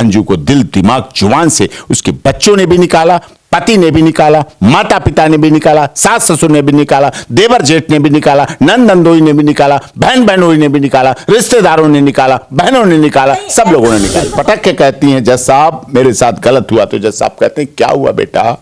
अंजू को दिल दिमाग जुबान से उसके बच्चों ने भी निकाला, पति ने भी निकाला, माता पिता ने भी निकाला, सास ससुर ने भी निकाला, देवर जेठ ने भी निकाला, नंद नंदोई ने भी निकाला, बहन बहनोई ने भी निकाला, रिश्तेदारों ने निकाला, बहनों ने निकाला, सब लोगों ने निकाला। पटक के कहती हैं, जज साहब मेरे साथ गलत हुआ। तो जज साहब कहते हैं क्या हुआ बेटा?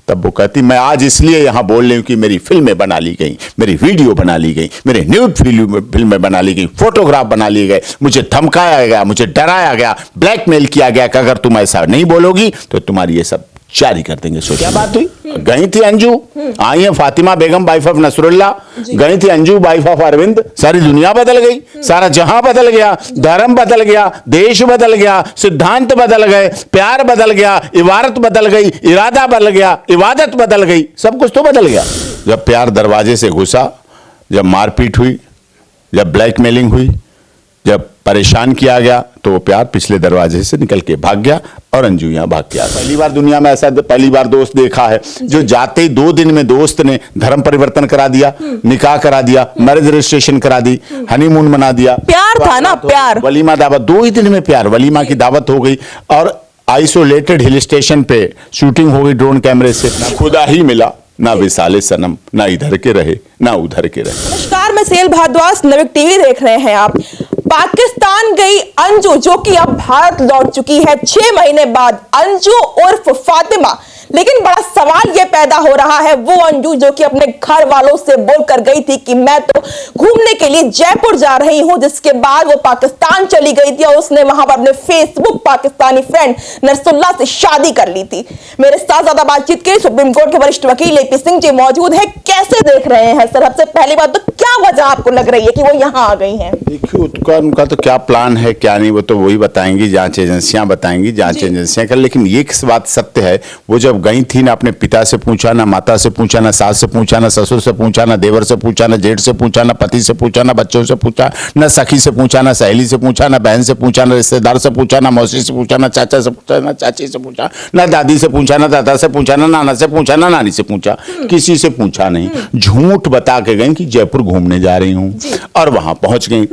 तब वो कहती मैं आज इसलिए यहां बोल रही हूं कि मेरी फिल्में बना ली गई, मेरी वीडियो बना ली गई, मेरे न्यूड फिल्में बना ली गई, फोटोग्राफ बना लिए गए, मुझे धमकाया गया, मुझे डराया गया, ब्लैकमेल किया गया कि अगर तुम ऐसा नहीं बोलोगी तो तुम्हारी ये सब जारी कर देंगे। सोचिए क्या बात हुई। गई थी अंजू, आई है फातिमा बेगम वाइफ ऑफ नसरुल्ला, गई थी अंजू वाइफ ऑफ अरविंद। सारी दुनिया बदल गई, सारा जहां बदल गया, धर्म बदल गया, देश बदल गया, सिद्धांत बदल गए, प्यार बदल गया, इबारत बदल गई, इरादा बदल गया, इबादत बदल गई, सब कुछ तो बदल गया। जब प्यार दरवाजे से घुसा, जब मारपीट हुई, जब ब्लैकमेलिंग हुई, जब परेशान किया गया, तो वो प्यार पिछले दरवाजे से निकल के भाग गया और अंजू यहां भाग गया। पहली बार दुनिया में ऐसा पहली बार दोस्त देखा है जो जाते ही 2 दिन में दोस्त ने धर्म परिवर्तन करा दिया, निकाह करा दिया, मैरिज रजिस्ट्रेशन करा दी, हनीमून मना दिया। प्यार था ना, प्यार, वलीमा दावत, 2 ही दिन में प्यार, वलीमा की दावत हो गई और आइसोलेटेड हिल स्टेशन पे शूटिंग हो गई ड्रोन कैमरे से। ना खुदा ही मिला, ना विसाले सनम, ना इधर के रहे ना उधर के रहे। नमस्कार, मैं सेल भारद्वाज, नविक टीवी देख रहे हैं आप। पाकिस्तान गई अंजू जो कि अब भारत लौट चुकी है 6 महीने बाद। अंजू उर्फ फातिमा, लेकिन बड़ा सवाल यह पैदा हो रहा है, वो अंजू जो कि अपने घर वालों से बोलकर गई थी कि मैं तो घूमने के लिए जयपुर जा रही हूं, जिसके बाद वो पाकिस्तान चली गई थी और उसने वहां पर अपने फेसबुक पाकिस्तानी फ्रेंड नरसुल्ला से शादी कर ली थी। मेरे साथ ज्यादा बातचीत के सुप्रीम कोर्ट के वरिष्ठ वकील AP सिंह जी मौजूद है। कैसे देख रहे हैं सर? सबसे पहली बात तो क्या वजह आपको लग रही है कि वो यहाँ आ गई हैं? देखिए उनका तो क्या प्लान है क्या नहीं, वो तो वही बताएंगी, जांच एजेंसियां बताएंगी, जांच एजेंसियां कर। लेकिन ये बात सत्य है, वो जब गई थी ना अपने पिता से पूछा, ना माता से पूछा, ना सास से पूछा, ना ससुर से पूछा, ना देवर से पूछा, ना जेठ से पूछा, ना पति से पूछा, ना बच्चों से पूछा, ना सखी से पूछा, ना सहेली से पूछा, ना बहन से पूछा, ना रिश्तेदार से पूछा, ना मौसी से पूछा, ना चाचा से पूछा, ना चाची से पूछा, ना दादी से पूछा, ना दादा से पूछा, ना नाना से पूछा, ना नानी से पूछा, किसी से पूछा नहीं। झूठ बता के गई कि जयपुर घूमने जा रही हूँ और वहां पहुंच गई।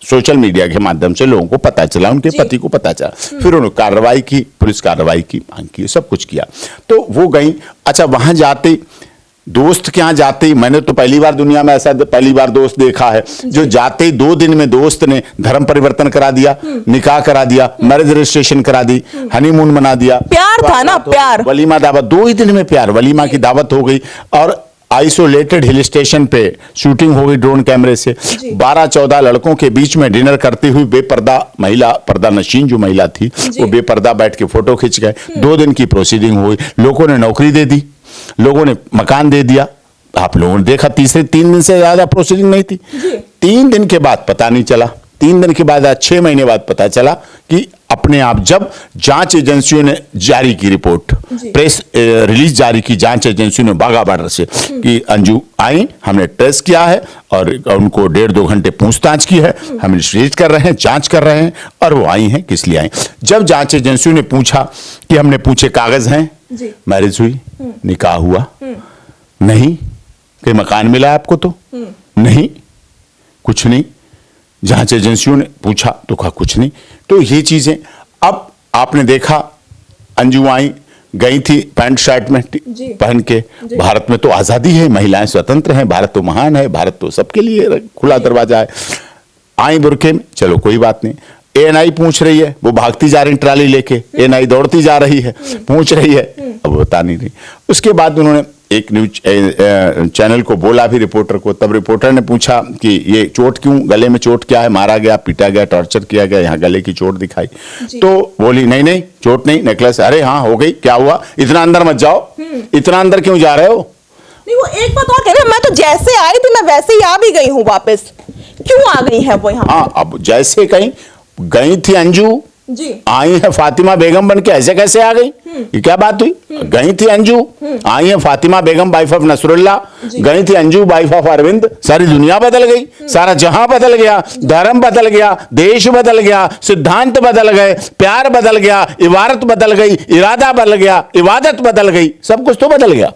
सोशल मीडिया के माध्यम से लोगों को पता चला, उनके पति को पता चला, फिर उन्होंने कार्रवाई की, पुलिस कार्रवाई की, मांग की, सब कुछ किया, तो वो गई। अच्छा, वहां जाते दोस्त के यहाँ जाते ही, मैंने तो पहली बार दुनिया में ऐसा पहली बार दोस्त देखा है जो जाते ही 2 दिन में दोस्त ने धर्म परिवर्तन करा दिया, निकाह करा दिया, मैरिज रजिस्ट्रेशन करा दी, हनीमून मना दिया। प्यार था ना, प्यार, वलीमा दावत, 2 ही दिन में प्यार, वलीमा की दावत हो गई और आइसोलेटेड हिल स्टेशन पे शूटिंग हो गई ड्रोन कैमरे से। 12-14 लड़कों के बीच में डिनर करती हुई बेपर्दा महिला, पर्दा नशीन जो महिला थी, वो बेपर्दा बैठ के फोटो खींच गए। 2 दिन की प्रोसीडिंग हुई, लोगों ने नौकरी दे दी, लोगों ने मकान दे दिया। आप लोगों ने देखा 3 दिन से ज्यादा प्रोसीडिंग नहीं थी। 3 दिन के बाद पता नहीं चला, 3 दिन के बाद 6 महीने बाद पता चला कि अपने आप जब जांच एजेंसियों ने जारी की रिपोर्ट, प्रेस रिलीज जारी की जांच एजेंसियों ने बाघा बॉर्डर से कि अंजू आई, हमने टेस्ट किया है और उनको 1.5-2 घंटे पूछताछ की है, हम इन्वेस्टिगेट कर रहे हैं, जांच कर रहे हैं और वो आई हैं, किस लिए आई। जब जांच एजेंसियों ने पूछा कि हमने पूछे कागज हैं, मैरिज हुई, निकाह हुआ, नहीं, कोई मकान मिला आपको तो नहीं, कुछ नहीं। जांच एजेंसियों ने पूछा तो कहा कुछ नहीं। तो ये चीजें, अब आपने देखा अंजू आई, गई थी पैंट शर्ट में पहन के। भारत में तो आजादी है, महिलाएं स्वतंत्र हैं, भारत तो महान है, भारत तो सबके लिए खुला दरवाजा है। आई बुरके में, चलो कोई बात नहीं। ANI पूछ रही है, वो भागती जा रही ट्राली लेके, ANI दौड़ती जा रही है, पूछ रही है, अब बता नहीं रही। उसके बाद उन्होंने एक न्यूज चैनल को बोला भी, रिपोर्टर को, तब रिपोर्टर ने पूछा कि ये चोट क्यों, गले में चोट क्या है, मारा गया, पीटा गया, टॉर्चर किया गया, यहाँ गले की चोट दिखाई। तो बोली नहीं नहीं चोट नहीं, नेकलेस। अरे हाँ हो गई, क्या हुआ, इतना अंदर मत जाओ, इतना अंदर क्यों जा रहे हो? नहीं, वो एक बात और कह रहे, मैं तो जैसे आई थी मैं वैसे ही आ भी गई हूँ वापस। क्यों आ गई है वो यहाँ? हाँ, अब जैसे कहीं गई थी अंजू, आई है फातिमा बेगम बन के, ऐसे कैसे आ गई? ये क्या बात हुई? गई थी अंजू, आई है फातिमा बेगम वाइफ ऑफ नसरुल्ला, गई थी अंजू वाइफ ऑफ अरविंद। सारी दुनिया बदल गई, सारा जहां बदल गया, धर्म बदल गया, देश बदल गया, सिद्धांत बदल गए, प्यार बदल गया, इबारत बदल गई, इरादा बदल गया, इबादत बदल गई, सब कुछ तो बदल गया।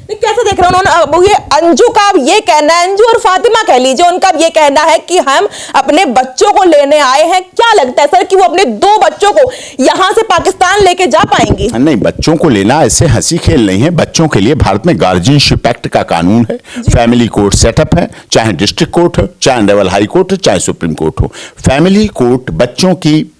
कैसे देख रहे हैं उन्होंने? अब ये अंजू का अब ये कहना है, अंजू और फातिमा कह लीजिए, उनका अब ये कहना है कि हम अपने बच्चों को लेने आए हैं। क्या लगता है सर कि वो अपने 2 बच्चों को यहां से पाकिस्तान लेके जा पाएंगी? नहीं, बच्चों को लेना ऐसे हंसी खेल नहीं है। बच्चों के लिए भारत में गार्जियनशिप एक्ट का कानून है, फैमिली कोर्ट सेटअप है, चाहे डिस्ट्रिक्ट कोर्ट हो, चाहे लेवल हाई कोर्ट हो, चाहे सुप्रीम कोर्ट हो। फैमिली कोर्ट बच्चों की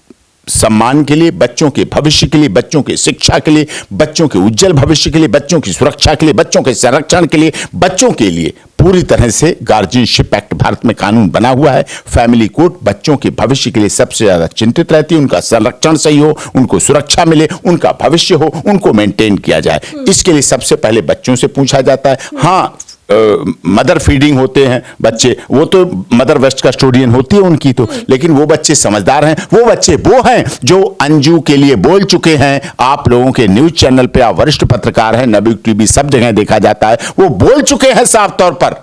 सम्मान के लिए, बच्चों के भविष्य के लिए, बच्चों की शिक्षा के लिए, बच्चों के उज्जवल भविष्य के लिए, बच्चों की सुरक्षा के लिए, बच्चों के संरक्षण के लिए, बच्चों के लिए पूरी तरह से गार्जियनशिप एक्ट भारत में कानून बना हुआ है। फैमिली कोर्ट बच्चों के भविष्य के लिए सबसे ज्यादा चिंतित रहती है। उनका संरक्षण सही हो, उनको सुरक्षा मिले, उनका भविष्य हो, उनको मेंटेन किया जाए, इसके लिए सबसे पहले बच्चों से पूछा जाता है। हाँ, मदर फीडिंग होते हैं बच्चे, वो तो मदर वेस्ट कस्टोडियन होती है उनकी तो, लेकिन वो बच्चे समझदार हैं। वो बच्चे वो हैं जो अंजू के लिए बोल चुके हैं। आप लोगों के न्यूज चैनल पे आप वरिष्ठ पत्रकार हैं, नवयुग टीवी सब जगह देखा जाता है, वो बोल चुके हैं साफ तौर पर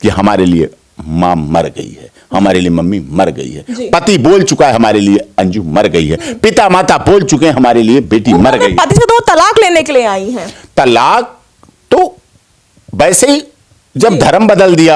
कि हमारे लिए मां मर गई है, हमारे लिए मम्मी मर गई है। पति बोल चुका है हमारे लिए अंजू मर गई है। पिता माता बोल चुके हैं हमारे लिए बेटी मर गई। पति से 2 तलाक लेने के लिए आई हैं। तलाक तो वैसे ही जब धर्म बदल दिया,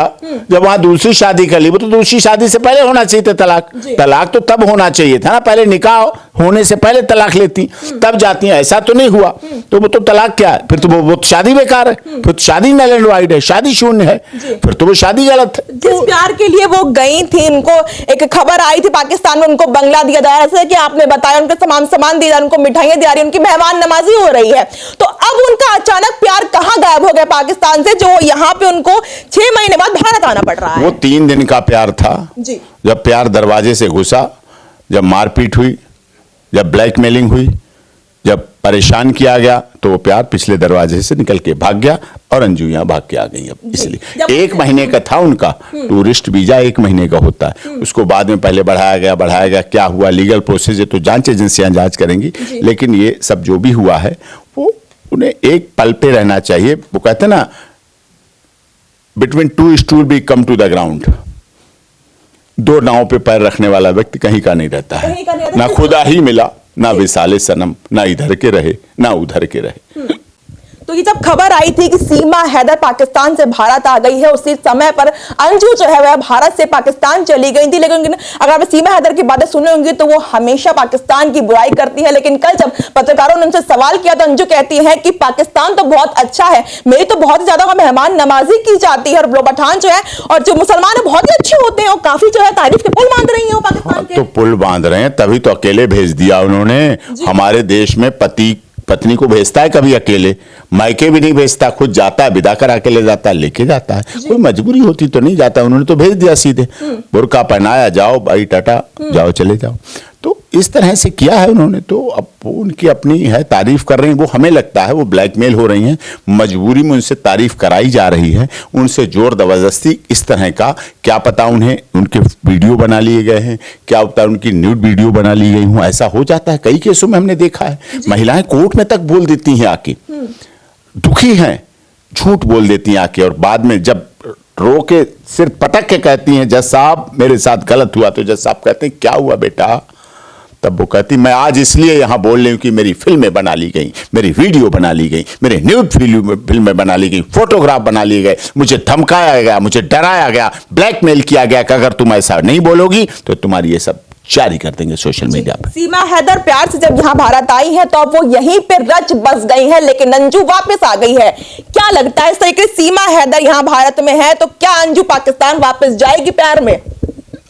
जब वहां दूसरी शादी कर ली, वो तो दूसरी शादी से पहले होना चाहिए था तलाक। तलाक तो तब होना चाहिए था ना, पहले निकाह होने से पहले तलाक लेती, तब जाती हैं। ऐसा तो नहीं हुआ, तो वो तो तलाक क्या है? फिर तो वो शादी बेकार है, फिर तो शादी नल एंड वाइड है, शादी शून्य है, फिर तो वो शादी गलत है। जिस प्यार के लिए वो गई थी, उनको एक खबर आई थी पाकिस्तान में उनको बंगला दिया जा रहा है, जैसे कि आपने बताया, उनको तमाम सामान दिया जा रहा है, उनको मिठाइयां दिया रही है, उनकी मेहमान नवाजी हो रही है। तो अब उनका अचानक प्यार कहां गायब हो गया पाकिस्तान से, जो यहाँ पे उनको 6 महीने बाद भारत आना पड़ रहा है? वो 3 दिन का प्यार था जी। जब प्यार दरवाजे से घुसा, जब मारपीट हुई, जब ब्लैकमेलिंग हुई, जब परेशान किया गया, तो वो प्यार पिछले दरवाजे से निकल के भाग गया और अंजू यहां भाग के आ गई। अब इसलिए 1 महीने का था उनका टूरिस्ट वीजा, 1 महीने का होता है, उसको बाद में पहले बढ़ाया गया। क्या हुआ लीगल प्रोसेस है तो जांच एजेंसियां जांच करेंगी, लेकिन ये सब जो भी हुआ है वो उन्हें एक पल पे रहना चाहिए। वो कहते ना, between 2 stool become to the ground. 2 नाव पे पैर रखने वाला व्यक्ति कहीं का नहीं रहता है, ना खुदा ही मिला, ना विसाले सनम, ना इधर के रहे ना उधर के रहे। तो ये जब खबर आई थी कि सीमा हैदर पाकिस्तान से भारत आ गई है, उसी समय पर अंजू जो है वह भारत से पाकिस्तान चली गई थी। लेकिन अगर आप सीमा हैदर की बातें सुने होंगी तो वो हमेशा पाकिस्तान की बुराई करती है। लेकिन कल जब पत्रकारों ने उनसे सवाल किया तो अंजू कहती है कि पाकिस्तान तो बहुत अच्छा है, मेरी तो बहुत ज्यादा मेहमान नवाजी की जाती है, और लोग पठान जो है और जो मुसलमान है बहुत ही अच्छे होते हैं, और काफी जो है तारीफ के पुल बांध रही है वो पाकिस्तान के। तो पुल बांध रहे हैं, तभी तो अकेले भेज दिया उन्होंने। हमारे देश में पति पत्नी को भेजता है कभी अकेले, मायके भी नहीं भेजता, खुद जाता है, विदा करा के ले जाता है, लेके जाता है। कोई मजबूरी होती तो नहीं जाता, उन्होंने तो भेज दिया सीधे, बुर्का पहनाया, जाओ भाई टाटा, जाओ चले जाओ। तो इस तरह से किया है उन्होंने। तो अब उनकी अपनी है, तारीफ कर रही हैं वो, हमें लगता है वो ब्लैकमेल हो रही हैं, मजबूरी में उनसे तारीफ कराई जा रही है, उनसे जोर जबरदस्ती इस तरह का। क्या पता उन्हें उनके वीडियो बना लिए गए हैं, क्या पता उनकी न्यूड वीडियो बना ली गई हूं, ऐसा हो जाता है। कई केसों में हमने देखा है, महिलाएं कोर्ट में तक बोल देती हैं आके, दुखी हैं, झूठ बोल देती हैं आके, और बाद में जब रो के सिर पटक के कहती हैं जज साहब मेरे साथ गलत हुआ, तो जज साहब कहते हैं क्या हुआ बेटा? तब वो कहती मैं आज इसलिए यहां बोल रही हूं कि मेरी फिल्में बना ली गई, मेरी वीडियो बना ली गई, मेरे न्यूड फिल्में बना ली गई, फोटोग्राफ बना लिए गए, मुझे धमकाया गया, मुझे डराया गया, ब्लैकमेल किया गया कि अगर तुम ऐसा नहीं बोलोगी तो तुम्हारी ये सब जारी कर देंगे सोशल मीडिया पर। सीमा हैदर प्यार से जब यहाँ भारत आई है तो अब वो यहीं पे रच बस गई है, लेकिन अंजू वापस आ गई है। क्या लगता है इस तरीके से सीमा हैदर यहाँ भारत में है तो क्या अंजू पाकिस्तान वापस जाएगी प्यार में?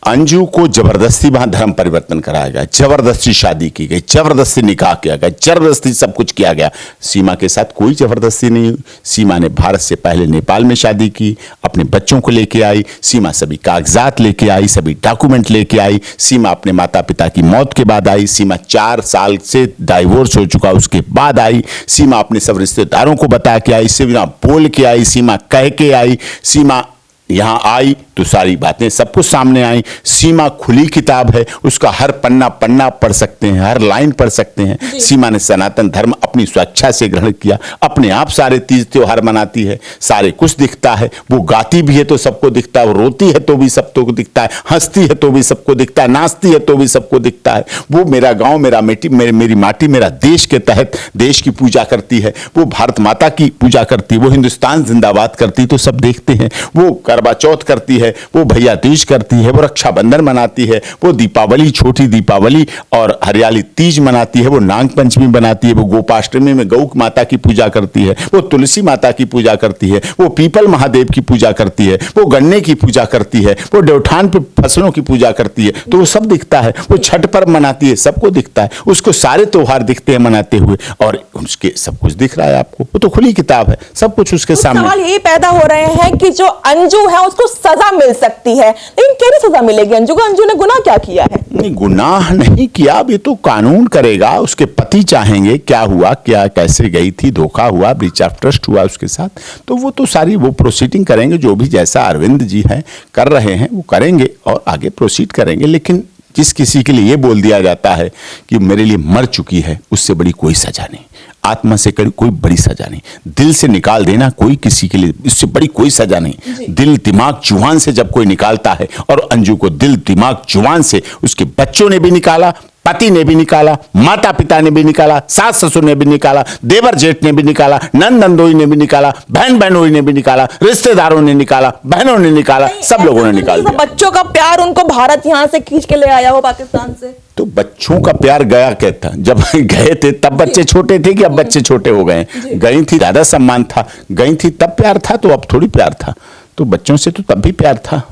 अंजू को जबरदस्ती वहां धर्म परिवर्तन कराया गया, जबरदस्ती शादी की गई, जबरदस्ती निकाह किया गया, जबरदस्ती सब कुछ किया गया। सीमा के साथ कोई जबरदस्ती नहीं हुई। सीमा ने भारत से पहले नेपाल में शादी की, अपने बच्चों को लेके आई, सीमा सभी कागजात लेके आई, सभी डॉक्यूमेंट लेके आई। सीमा अपने माता पिता की मौत के बाद आई। सीमा 4 साल से डाइवोर्स हो चुका उसके बाद आई। सीमा अपने सब रिश्तेदारों को बता के आई, सीमा बोल के आई, सीमा कह के आई। सीमा यहां आई तो सारी बातें सब कुछ सामने आई। सीमा खुली किताब है, उसका हर पन्ना पढ़ सकते हैं, हर लाइन पढ़ सकते हैं। सीमा ने सनातन धर्म अपनी स्वेच्छा से ग्रहण किया, अपने आप सारे तीज त्योहार मनाती है, सारे कुछ दिखता है। वो गाती भी है तो सबको दिखता है, वो रोती है तो भी सबको दिखता है, हंसती है तो भी सबको दिखता है, नाचती है तो भी सबको दिखता है। वो मेरा गांव मेरा मिट्टी मेरी माटी मेरा देश के तहत देश की पूजा करती है, वो भारत माता की पूजा करती है, वो हिंदुस्तान जिंदाबाद करती, तो सब देखते हैं। वो करवा चौथ करती है, वो भैया तीज करती है, वो रक्षाबंधन मनाती है, वो दीपावली छोटी दीपावली और हरियाली तीज मनाती है, वो नाग पंचमी बनाती है, वो गोपाष्टमी में गौ माता की पूजा करती है, वो तुलसी माता की पूजा करती है, वो पीपल महादेव की पूजा करती है, वो गन्ने की पूजा करती है, वो देवठान पे फसलों की पूजा करती है। तो वो सब दिखता है। वो छठ पर्व मनाती है, सबको दिखता है, उसको सारे त्योहार दिखते हैं मनाते हुए, और उसके सब कुछ दिख रहा है आपको। वो तो खुली किताब है, सब कुछ उसके सामने। सवाल यही पैदा हो रहे हैं कि जो अंजू है उसको सजा मिल सकती है, लेकिन कैसे सजा मिलेगी अंजू को? अंजू ने गुनाह क्या किया है? नहीं, गुनाह नहीं किया, अब ये तो कानून करेगा। उसके पति चाहेंगे क्या हुआ, क्या कैसे गई थी, धोखा हुआ, ब्रीच ऑफ ट्रस्ट हुआ उसके साथ, तो वो तो सारी वो प्रोसीडिंग करेंगे, जो भी जैसा अरविंद जी हैं कर रहे हैं वो करेंगे और आगे प्रोसीड करेंगे। लेकिन जिस किसी के लिए ये बोल दिया जाता है कि मेरे लिए मर चुकी है, उससे बड़ी कोई सजा नहीं, आत्मा से कोई बड़ी सजा नहीं, दिल से निकाल देना कोई किसी के लिए इससे बड़ी कोई सजा नहीं। दिल दिमाग जुबान से जब कोई निकालता है, और अंजू को दिल दिमाग जुबान से उसके बच्चों ने भी निकाला, पति ने भी निकाला, माता पिता ने भी निकाला, सास ससुर ने भी निकाला, देवर जेठ ने भी निकाला, नंद नंदोई ने भी निकाला, बहन बहनोई ने भी निकाला, रिश्तेदारों ने निकाला, बहनों ने निकाला, सब लोगों ने निकाल दिया। बच्चों का प्यार उनको भारत यहां से खींच के ले आया हो पाकिस्तान से। तो बच्चों का प्यार गया क्या था? जब गए थे तब बच्चे छोटे थे कि अब बच्चे छोटे हो गए? गई थी ज्यादा सम्मान था, गई थी तब प्यार था, तो अब थोड़ी प्यार था। तो बच्चों से तो तब भी प्यार था।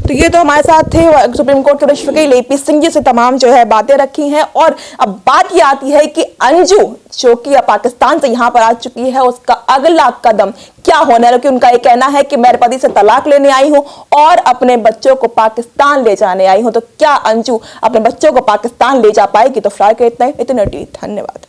तो ये तो हमारे साथ थे सुप्रीम कोर्ट के वरिष्ठ वकील AP सिंह जी से तमाम जो है बातें रखी हैं। और अब बात ये आती है कि अंजू जो कि पाकिस्तान से यहाँ पर आ चुकी है, उसका अगला कदम क्या होना है? क्योंकि उनका ये कहना है कि मैं पति से तलाक लेने आई हूँ और अपने बच्चों को पाकिस्तान ले जाने आई हूँ। तो क्या अंजू अपने बच्चों को पाकिस्तान ले जा पाएगी? तो फिलहाल के इतना ही। धन्यवाद।